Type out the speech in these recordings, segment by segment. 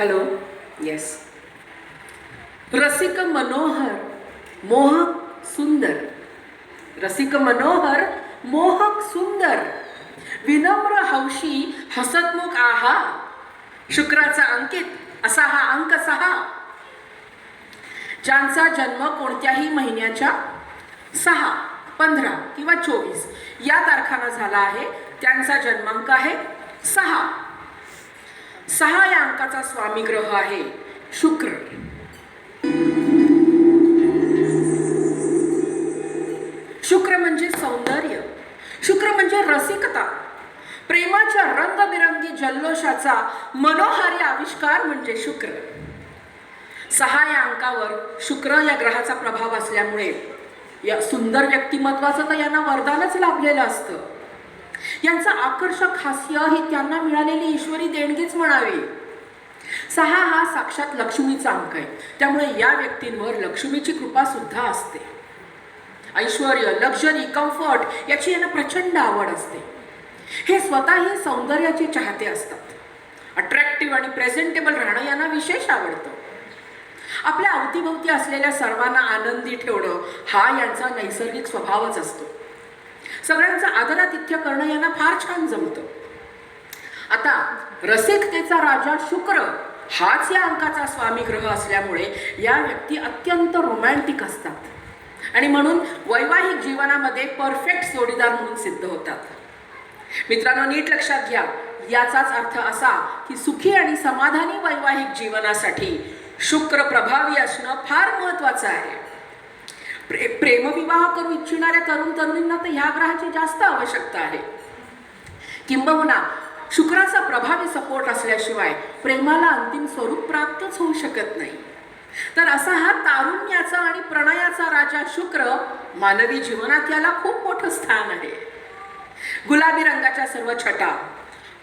Hello. Yes. रसिक मनोहर मोहक सुंदर. रसिक मनोहर मोहक सुंदर. विनम्र हौशी हसतमुख आहा. शुक्राचा अंकित असा हा अंक 6. ज्यांचा जन्म कोणत्याही महिन्याच्या 6, 15 किंवा 24 या तारखांना झाला आहे त्यांचा जन्मांक आहे 6. 6 या अंकाचा स्वामी ग्रह आहे शुक्र. शुक्र म्हणजे सौंदर्य, शुक्र म्हणजे रसिकता, प्रेमाच्या रंगबिरंगी जल्लोषाचा मनोहारी आविष्कार म्हणजे शुक्र. 6 या अंकावर शुक्र या ग्रहाचा प्रभाव असल्यामुळे या सुंदर व्यक्तिमत्वाचं तर यांना वरदानच लाभलेलं असतं. यांचं आकर्षक हास्य ही त्यांना मिळालेली ईश्वरी देणगीच म्हणावी. 6 हा साक्षात लक्ष्मीचा अंक आहे, त्यामुळे या व्यक्तींवर लक्ष्मीची कृपा सुद्धा असते. ऐश्वर्य, लक्झरी, कम्फर्ट याची यांना प्रचंड आवड असते. हे स्वतःही सौंदर्याचे चाहते असतात. अट्रॅक्टिव्ह आणि प्रेझेंटेबल राहणं यांना विशेष आवडतं. आपल्या अवतीभोवती असलेल्या सर्वांना आनंदी ठेवणं हा यांचा नैसर्गिक स्वभावच असतो. सगळ्यांचं आदरातिथ्य करणं यांना फार छान जमतं. आता रसिकतेचा राजा शुक्र हाच या अंकाचा स्वामी ग्रह असल्यामुळे या व्यक्ती अत्यंत रोमॅन्टिक असतात आणि म्हणून वैवाहिक जीवनामध्ये परफेक्ट जोडीदार म्हणून सिद्ध होतात. मित्रांनो, नीट लक्षात घ्या, याचाच अर्थ असा की सुखी आणि समाधानी वैवाहिक जीवनासाठी शुक्र प्रभावी असणं फार महत्त्वाचं आहे. प्रेमविवाह करू इच्छिणाऱ्या तरुण तरुणींना तर ह्या ग्रहाची जास्त आवश्यकता आहे. किंबहुना शुक्राचा प्रभावी सपोर्ट असल्याशिवाय प्रेमाला अंतिम स्वरूप प्राप्तच होऊ शकत नाही. तर असा हा तारुण्याचा आणि प्रणयाचा राजा शुक्र मानवी जीवनात याला खूप मोठं स्थान आहे. गुलाबी रंगाच्या सर्व छटा,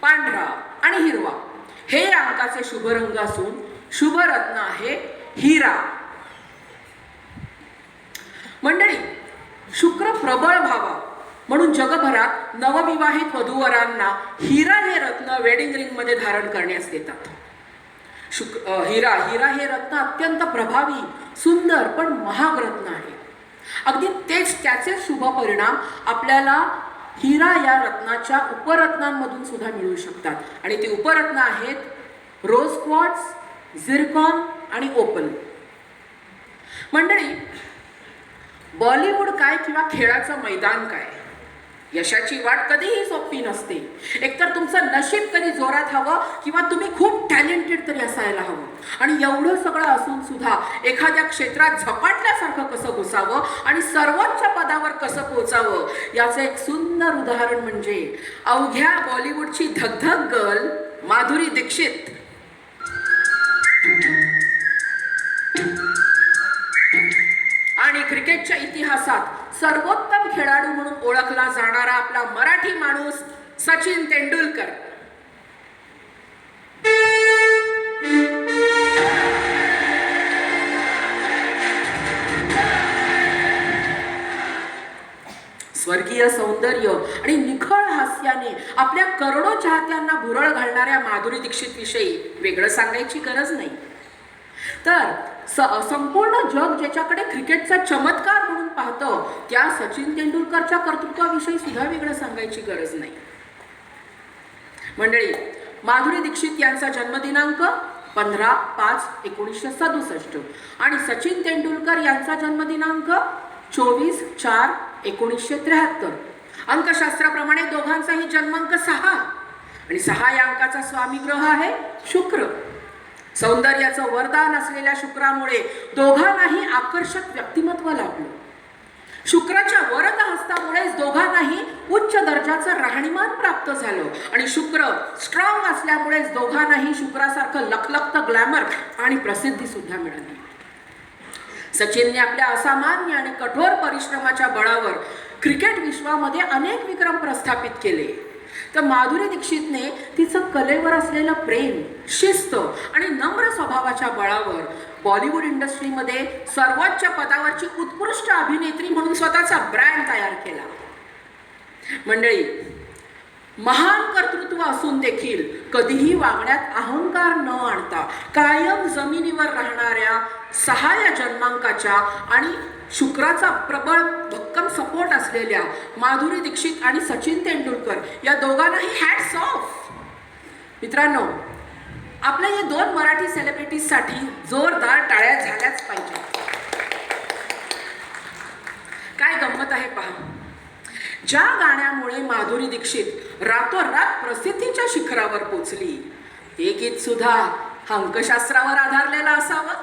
पांढरा आणि हिरवा हे या अंकाचे शुभ रंग असून शुभ रत्न आहे हिरा. मंडळी, शुक्र प्रबळ व्हावा म्हणून जगभरात नवविवाहित वधूवरांना हिरा हे रत्न वेडिंग रिंग मध्ये धारण करण्यास देतात. हिरा हे रत्न अत्यंत प्रभावी, सुंदर पण महाग रत्न आहे. अगदी त्याचे शुभ परिणाम आपल्याला हिरा या रत्नाच्या उपरत्नांमधून सुद्धा मिळू शकतात आणि ती उपरत्न आहेत रोज क्वार्ट्ज, झिरकॉन आणि ओपल. मंडळी, बॉलिवूड काय किंवा खेळाचं मैदान काय, यशाची वाट कधीही सोपी नसते. एकतर तुमचं नशीब कधी जोरात हवं किंवा तुम्ही खूप टॅलेंटेड तरी असायला हवं. आणि एवढं सगळं असून सुद्धा एखाद्या क्षेत्रात झपाटल्यासारखं कसं घुसावं आणि सर्वोच्च पदावर कसं पोचावं याचं एक सुंदर उदाहरण म्हणजे अवघ्या बॉलिवूडची धगधग गर्ल माधुरी दीक्षित. आणि क्रिकेटच्या इतिहासात सर्वोत्तम खेळाडू म्हणून ओळखला जाणारा आपला मराठी माणूस सचिन तेंडुलकर. स्वर्गीय सौंदर्य आणि निखळ हास्याने आपल्या करोडो चाहत्यांना भुरळ घालणाऱ्या माधुरी दीक्षित विषयी वेगळं सांगायची गरज नाही. तर संपूर्ण जग ज्याच्याकडे क्रिकेटचा चमत्कार म्हणून पाहतं त्या सचिन तेंडुलकरच्या कर्तृत्वाविषयी सुद्धा वेगळं सांगायची गरज नाही. मंडळी, माधुरी दीक्षित यांचा जन्मदिनांक 15/5/1967 आणि सचिन तेंडुलकर यांचा जन्मदिनांक 24/4/1973. अंकशास्त्राप्रमाणे दोघांचाही जन्मांक 6 आणि 6 या अंकाचा स्वामी ग्रह आहे शुक्र. सौंदर्याचं वरदान असलेल्या शुक्रामुळे दोघांनाही आकर्षक व्यक्तिमत्व लाभलं. शुक्राच्या वरद हस्तामुळेच दोघांनाही उच्च दर्जाचं राहणीमान प्राप्त झालं आणि शुक्र स्ट्रॉंग असल्यामुळेच दोघांनाही शुक्रासारखं लखलखतं ग्लॅमर आणि प्रसिद्धी सुद्धा मिळाली. सचिनने आपल्या असामान्य आणि कठोर परिश्रमाच्या बळावर क्रिकेट विश्वामध्ये अनेक विक्रम प्रस्थापित केले. तर माधुरी दीक्षितने तिचं कलेवर असलेलं प्रेम, शिस्त आणि नम्र स्वभावाच्या बळावर बॉलिवूड इंडस्ट्रीमध्ये सर्वोच्च पदावरची उत्कृष्ट अभिनेत्री म्हणून स्वतःचा ब्रँड तयार केला. मंडळी, महान कर्तृत्व असून देखील कधीही वागण्यात अहंकार न आणता कायम जमिनीवर राहणाऱ्या 6 या जन्मांकाच्या आणि शुक्राचा प्रबळ भक्कम सपोर्ट असलेल्या माधुरी दीक्षित आणि सचिन तेंडुलकर या दोघांनाही हॅट्स ऑफ. मित्रांनो, आपल्या या 2 मराठी सेलिब्रिटीजसाठी जोरदार टाळ्या झाल्याच पाहिजे. काय गंमत आहे पहा. ज्या गाण्यामुळे माधुरी दीक्षित रातोरात प्रसिद्धीच्या शिखरावर पोचली, हे गीत सुद्धा अंकशास्त्रावर आधारलेलं असावं.